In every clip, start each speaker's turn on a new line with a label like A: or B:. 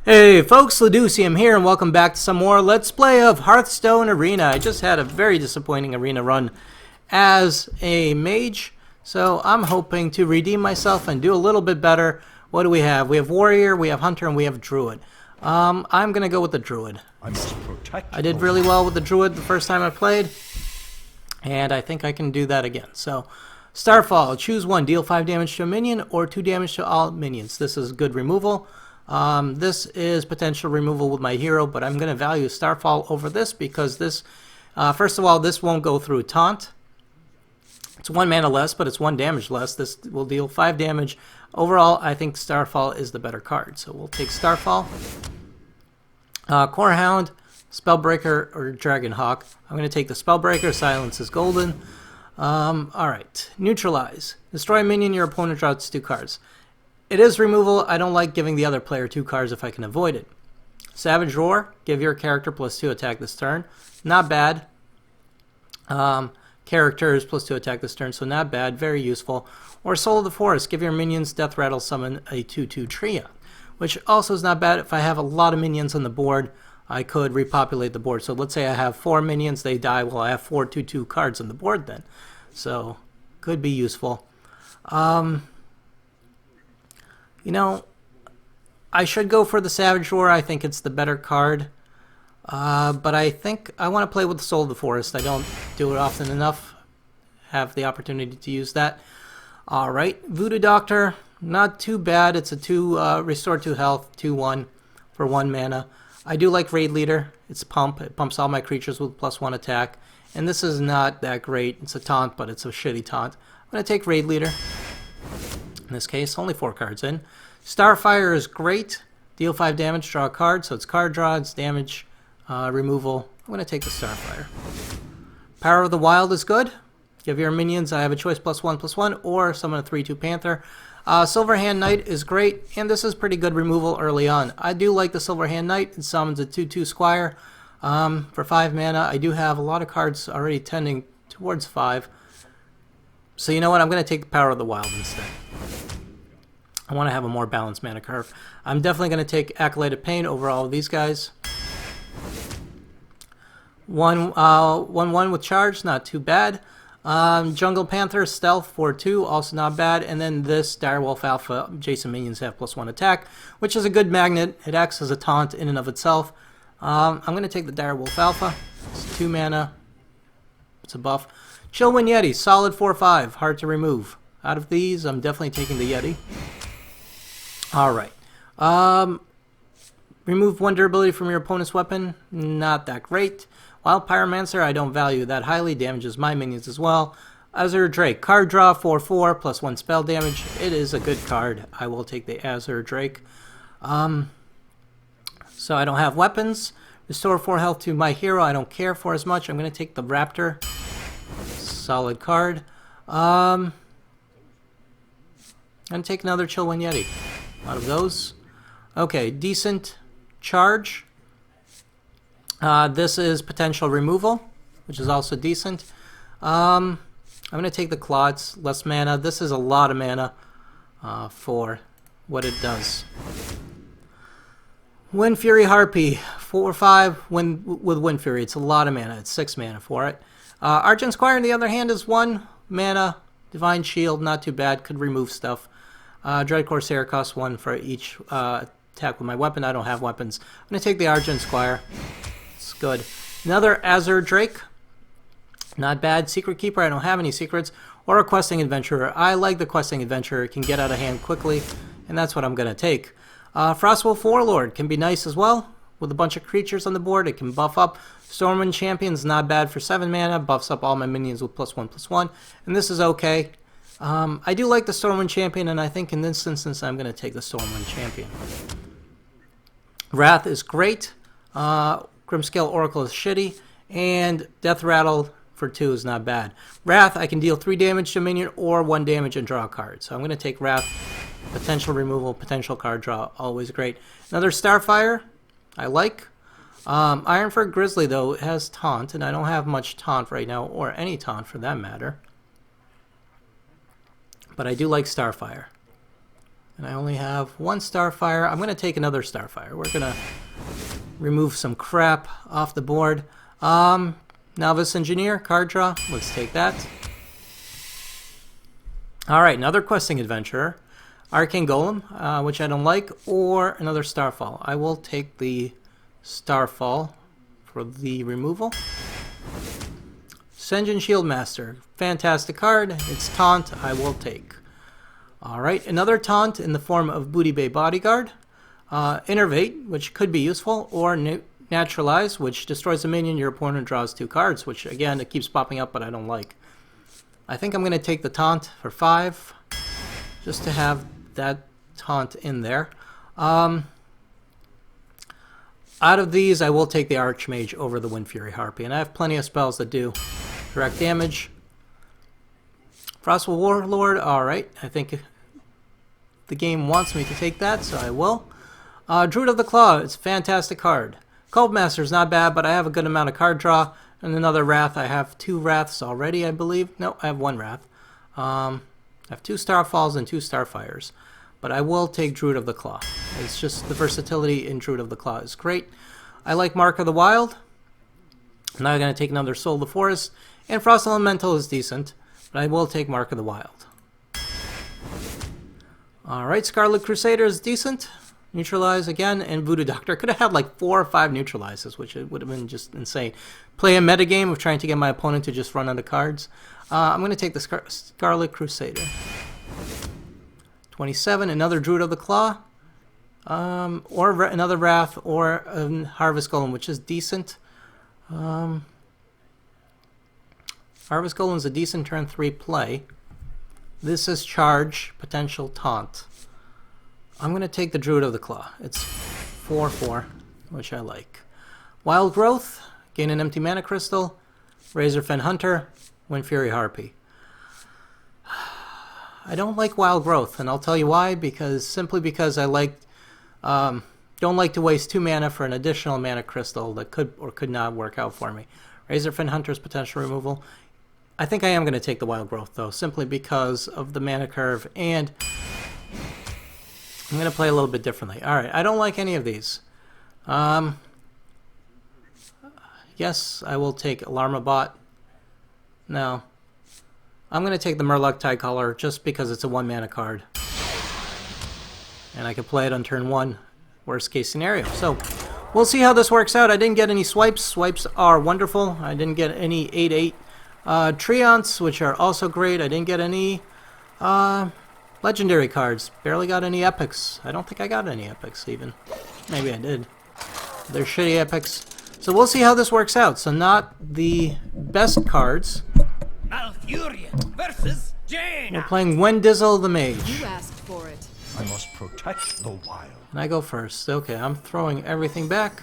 A: Hey folks, Laducium here and welcome back to some more Let's Play of Hearthstone Arena. I just had a very disappointing arena run as a mage, so I'm hoping to redeem myself and do a little bit better. What do we have? We have Warrior, we have Hunter, and we have Druid. I'm going to go with the Druid. I did really well with the Druid the first time I played, and I think I can do that again. So, Starfall, choose one, deal 5 damage to a minion or 2 damage to all minions. This is good removal. This is potential removal with my hero, but I'm going to value Starfall over this because this, first of all, this won't go through Taunt. It's 1 mana less, but it's 1 damage less. This will deal 5 damage. Overall, I think Starfall is the better card, so we'll take Starfall. Corehound, Spellbreaker, or Dragonhawk. I'm going to take the Spellbreaker. Silence is golden. Alright. Neutralize. Destroy a minion, your opponent draws 2 cards. It is removal. I don't like giving the other player 2 cards if I can avoid it. Savage Roar. Give your character +2 attack this turn. Not bad. Characters +2 attack this turn, so not bad. Very useful. Or Soul of the Forest. Give your minions Death Rattle, summon a 2/2 Tria, which also is not bad. If I have a lot of minions on the board, I could repopulate the board. So let's say I have 4 minions, they die. Well, I have 4 2/2 cards on the board then. So, could be useful. You know, I should go for the Savage Roar. I think it's the better card. But I think I want to play with the Soul of the Forest. I don't do it often enough. Have the opportunity to use that. Alright, Voodoo Doctor. Not too bad. It's a 2 restore 2 health, 2/1 for 1 mana. I do like Raid Leader. It's pump. It pumps all my creatures with +1 attack. And this is not that great. It's a taunt, but it's a shitty taunt. I'm going to take Raid Leader. In this case, only 4 cards in. Starfire is great. Deal 5 damage, draw a card. So it's card draw, it's damage, removal. I'm going to take the Starfire. Power of the Wild is good. Give your minions, I have a choice, +1/+1, or summon a 3/2 Panther. Silverhand Knight is great, and this is pretty good removal early on. I do like the Silverhand Knight. It summons a 2/2 Squire for 5 mana. I do have a lot of cards already tending towards 5. So you know what? I'm going to take the Power of the Wild instead. I want to have a more balanced mana curve. I'm definitely going to take Acolyte of Pain over all of these guys. 1/1 with charge, not too bad. Jungle Panther, Stealth, 4/2, also not bad. And then this Direwolf Alpha, Jason minions have +1 attack, which is a good magnet. It acts as a taunt in and of itself. I'm going to take the Direwolf Alpha. It's 2 mana. It's a buff. Chillwind Yeti, solid 4/5, hard to remove. Out of these, I'm definitely taking the Yeti. Alright. Remove 1 durability from your opponent's weapon. Not that great. Wild Pyromancer, I don't value that highly. Damages my minions as well. Azure Drake. Card draw, 4/4, +1 spell damage. It is a good card. I will take the Azure Drake. So I don't have weapons. Restore 4 health to my hero. I don't care for as much. I'm going to take the Raptor. Solid card. I'm going to take another Chillwind Yeti. Out of those. Okay, decent charge. This is potential removal, which is also decent. I'm going to take the Clods, less mana. This is a lot of mana for what it does. Wind Fury Harpy, 4/5 with Wind Fury. It's a lot of mana. It's 6 mana for it. Argent Squire, on the other hand, is 1 mana. Divine Shield, not too bad. Could remove stuff. Dread Corsair costs 1 for each attack with my weapon. I don't have weapons. I'm going to take the Argent Squire. It's good. Another Azure Drake. Not bad. Secret Keeper. I don't have any secrets. Or a Questing Adventurer. I like the Questing Adventurer. It can get out of hand quickly, and that's what I'm going to take. Frostwolf Warlord can be nice as well. With a bunch of creatures on the board, it can buff up. Stormwind Champion's not bad for 7 mana. Buffs up all my minions with +1/+1. And this is okay. I do like the Stormwind Champion, and I think in this instance I'm going to take the Stormwind Champion. Wrath is great. Grimscale Oracle is shitty. And Death Rattle for 2 is not bad. Wrath, I can deal 3 damage to a minion or 1 damage and draw a card. So I'm going to take Wrath. Potential removal, potential card draw, always great. Another Starfire, I like. Ironford Grizzly, though, has Taunt, and I don't have much Taunt right now, or any Taunt for that matter. But I do like Starfire. And I only have one Starfire. I'm going to take another Starfire. We're going to remove some crap off the board. Novice Engineer, card draw. Let's take that. Alright, another questing adventurer. Arcane Golem, which I don't like, or another Starfall. I will take the Starfall for the removal. Sen'jin Shieldmaster, fantastic card. It's taunt, I will take. Alright, another taunt in the form of Booty Bay Bodyguard. Innervate, which could be useful, or Naturalize, which destroys a minion, your opponent draws 2 cards, which again, it keeps popping up, but I don't like. I think I'm going to take the taunt for 5, just to have that taunt in there. Out of these, I will take the Archmage over the Windfury Harpy, and I have plenty of spells that do direct damage. Frostwell Warlord, alright, I think the game wants me to take that, so I will. Druid of the Claw, it's a fantastic card. Cult Master is not bad, but I have a good amount of card draw. And another Wrath, I have 2 Wraths already, I believe. No, I have 1 Wrath. I have 2 Starfalls and 2 Starfires. But I will take Druid of the Claw. It's just the versatility in Druid of the Claw is great. I like Mark of the Wild. Now I'm going to take another Soul of the Forest. And Frost Elemental is decent, but I will take Mark of the Wild. Alright, Scarlet Crusader is decent. Neutralize again, and Voodoo Doctor. Could have had like 4 or 5 neutralizes, which it would have been just insane. Play a metagame of trying to get my opponent to just run out of cards. I'm going to take the Scarlet Crusader. 27, another Druid of the Claw. Or another Wrath, or a Harvest Golem, which is decent. Harvest Golem is a decent turn 3 play. This is Charge, potential taunt. I'm going to take the Druid of the Claw. It's 4/4, which I like. Wild Growth, gain an empty mana crystal. Razorfen Hunter, Windfury Harpy. I don't like Wild Growth, and I'll tell you why. Simply because I don't like to waste 2 mana for an additional mana crystal that could or could not work out for me. Razorfen Hunter's potential removal. I think I am going to take the Wild Growth, though, simply because of the mana curve, and I'm going to play a little bit differently. Alright, I don't like any of these. Yes, I will take Alarmabot. No. I'm going to take the Murloc Tidecaller just because it's a 1 mana card. And I can play it on turn 1, worst case scenario. So, we'll see how this works out. I didn't get any swipes. Swipes are wonderful. I didn't get any 8/8 Treants, which are also great. I didn't get any legendary cards. Barely got any epics. I don't think I got any epics even. Maybe I did. They're shitty epics. So we'll see how this works out. So not the best cards.
B: Malfurion versus Jaina.
A: We're playing Wendizzle the Mage.
C: You asked for it.
B: I must protect the wild.
A: And I go first. Okay, I'm throwing everything back.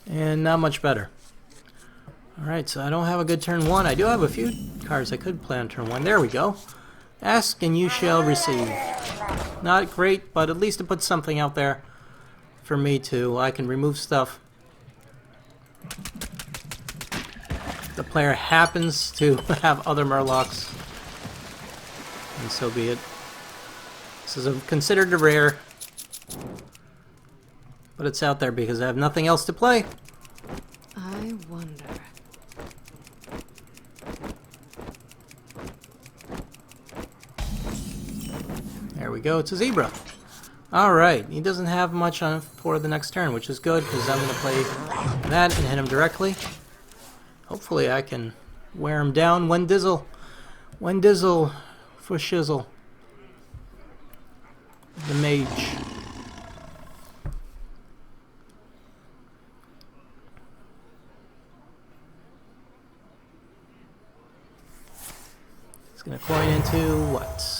A: And not much better. Alright, so I don't have a good turn 1. I do have a few cards I could play on turn 1. There we go. Ask and you shall receive. Not great, but at least it puts something out there for me to. I can remove stuff. The player happens to have other Murlocs, and so be it. This is considered a rare, but it's out there because I have nothing else to play.
C: I wonder.
A: There we go, it's a Zebra. Alright, he doesn't have much on for the next turn, which is good, because I'm going to play that and hit him directly. Hopefully I can wear him down. Wendizzle. Wendizzle for shizzle. The Mage. He's going to coin into what?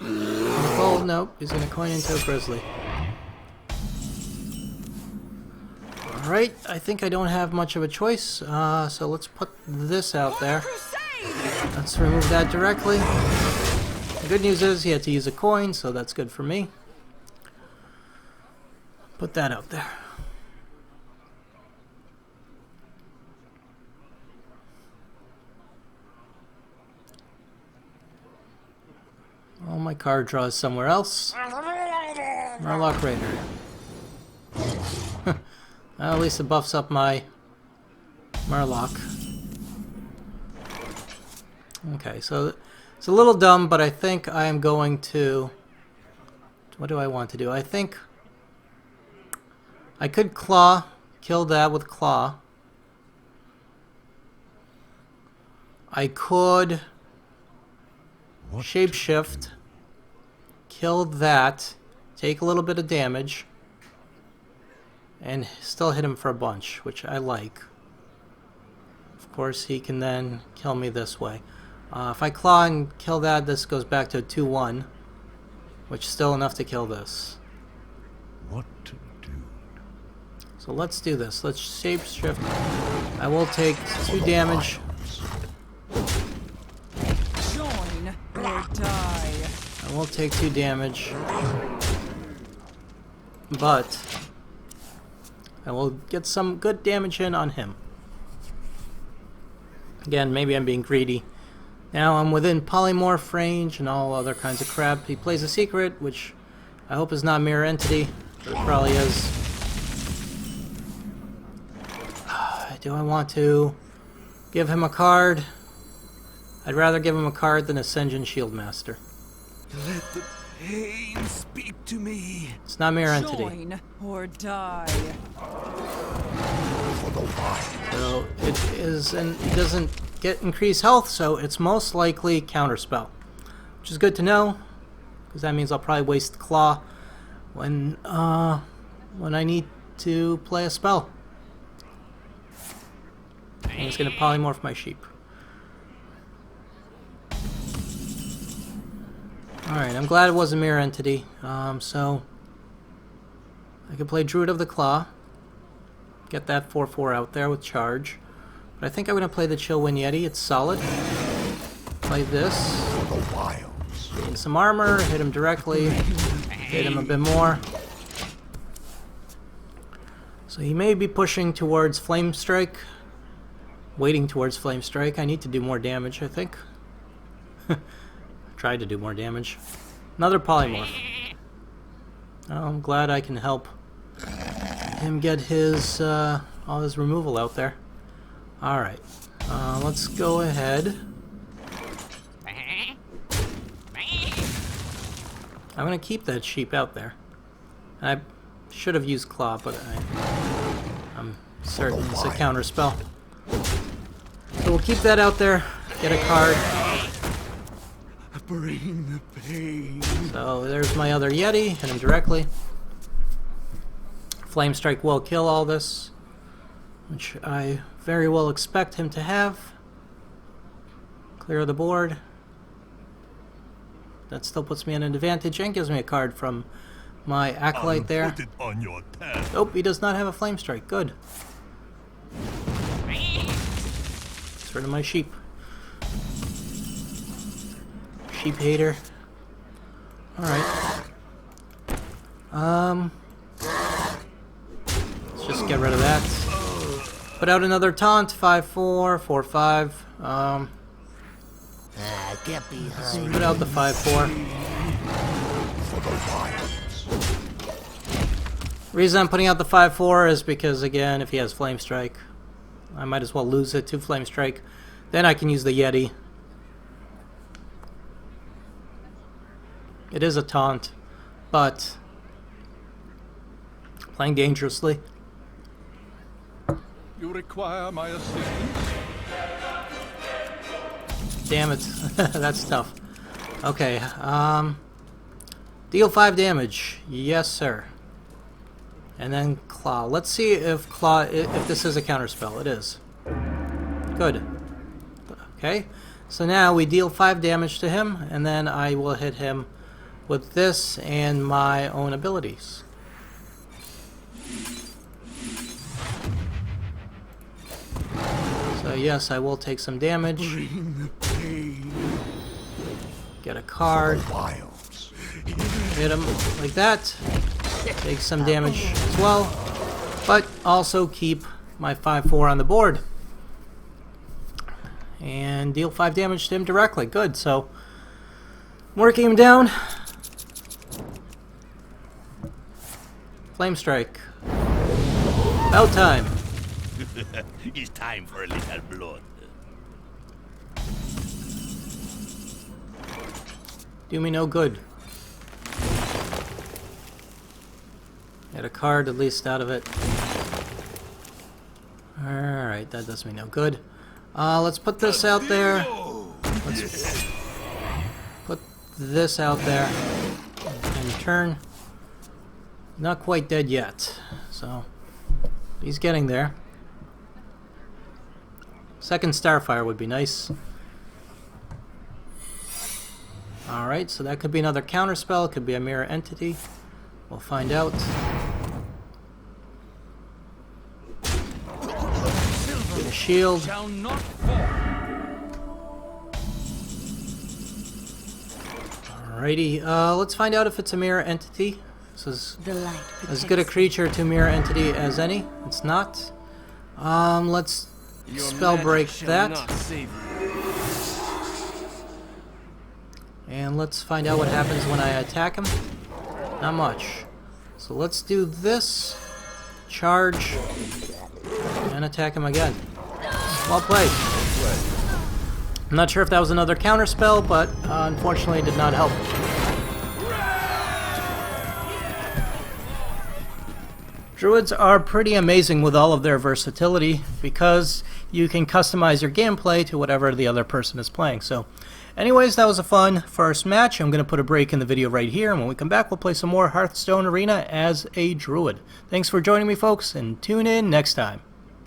A: Oh, nope. He's going to coin into a Grizzly. Alright, I think I don't have much of a choice, so let's put this out there. Let's remove that directly. The good news is he had to use a coin, so that's good for me. Put that out there. Oh, my card draw is somewhere else. Murloc Raider. Well, at least it buffs up my Murloc. Okay, so it's a little dumb, but I think I am going to... What do I want to do? I think I could Claw, kill that with Claw. I could Shapeshift, kill that, take a little bit of damage, and still hit him for a bunch, which I like. Of course, he can then kill me this way. If I Claw and kill that, this goes back to a 2-1, which is still enough to kill this.
B: What to do?
A: So let's do this. Let's Shapeshift. I will take 2 damage.
C: Join or die.
A: I will take 2 damage. But I will get some good damage in on him. Again, maybe I'm being greedy. Now I'm within polymorph range and all other kinds of crap. He plays a secret, which I hope is not mirror entity, but it probably is. Do I want to give him a card? I'd rather give him a card than Ascension Shieldmaster.
B: Let the pain speak to me.
A: It's not mirror entity.
C: Join or die.
B: For the wild.
A: So it is, and it doesn't get increased health, so it's most likely counterspell, which is good to know, because that means I'll probably waste Claw when I need to play a spell. I'm just gonna polymorph my sheep. Alright, I'm glad it was a mirror entity. So I could play Druid of the Claw, get that 4/4 out there with charge. But I think I'm going to play the Chillwind Yeti. It's solid. Play this.
B: For the wilds.
A: Gain some armor, hit him directly, hit him a bit more. So he may be pushing towards Flame Strike. Waiting towards Flame Strike. I need to do more damage, I think. Tried to do more damage. Another polymorph. Oh, I'm glad I can help him get his all his removal out there. Alright, let's go ahead. I'm going to keep that sheep out there. I should have used Claw, but I'm certain it's a counter spell. So we'll keep that out there, get a card.
B: Bring the pain.
A: So there's my other Yeti, hit him directly. Flame Strike will kill all this, which I very well expect him to have. Clear the board. That still puts me at an advantage and gives me a card from my Acolyte there.
B: Put it on your tab.
A: Oh, he does not have a Flame Strike. Good. Get rid of my sheep. Sheep hater. Alright. Let's just get rid of that. Put out another taunt. 5/4, 4/5.
B: Get behind.
A: Put out the 5/4.
B: For the wilds.
A: Reason I'm putting out the 5/4 is because, again, if he has Flame Strike, I might as well lose it to Flame Strike. Then I can use the Yeti. It is a taunt, but playing dangerously.
B: You require my assistance?
A: Damn it. That's tough. Okay, deal 5 damage. Yes, sir. And then Claw. Let's see if if this is a counterspell. It is. Good. Okay, so now we deal 5 damage to him, and then I will hit him with this and my own abilities. So yes, I will take some damage.
B: Bring the pain.
A: Get a card.
B: Wilds.
A: Hit him like that. Take some damage as well. But also keep my 5/4 on the board. And deal 5 damage to him directly. Good, so Working him down. Flame strike. About time.
D: It's time for a little blood.
A: Do me no good. Get a card at least out of it. Alright, that does me no good. Let's put this out there. Let's put this out there. And turn. Not quite dead yet. So, he's getting there. Second Starfire would be nice. Alright, so that could be another counterspell. It could be a mirror entity. We'll find out. A shield. Alrighty, let's find out if it's a mirror entity. This is as good a creature to mirror entity as any. It's not. Let's spell break that. And let's find out what happens when I attack him. Not much. So let's do this. Charge. And attack him again. Well played. I'm not sure if that was another counter spell, but unfortunately it did not help. Druids are pretty amazing with all of their versatility because you can customize your gameplay to whatever the other person is playing. So anyways, that was a fun first match. I'm going to put a break in the video right here, and when we come back we'll play some more Hearthstone Arena as a Druid. Thanks for joining me, folks, and tune in next time.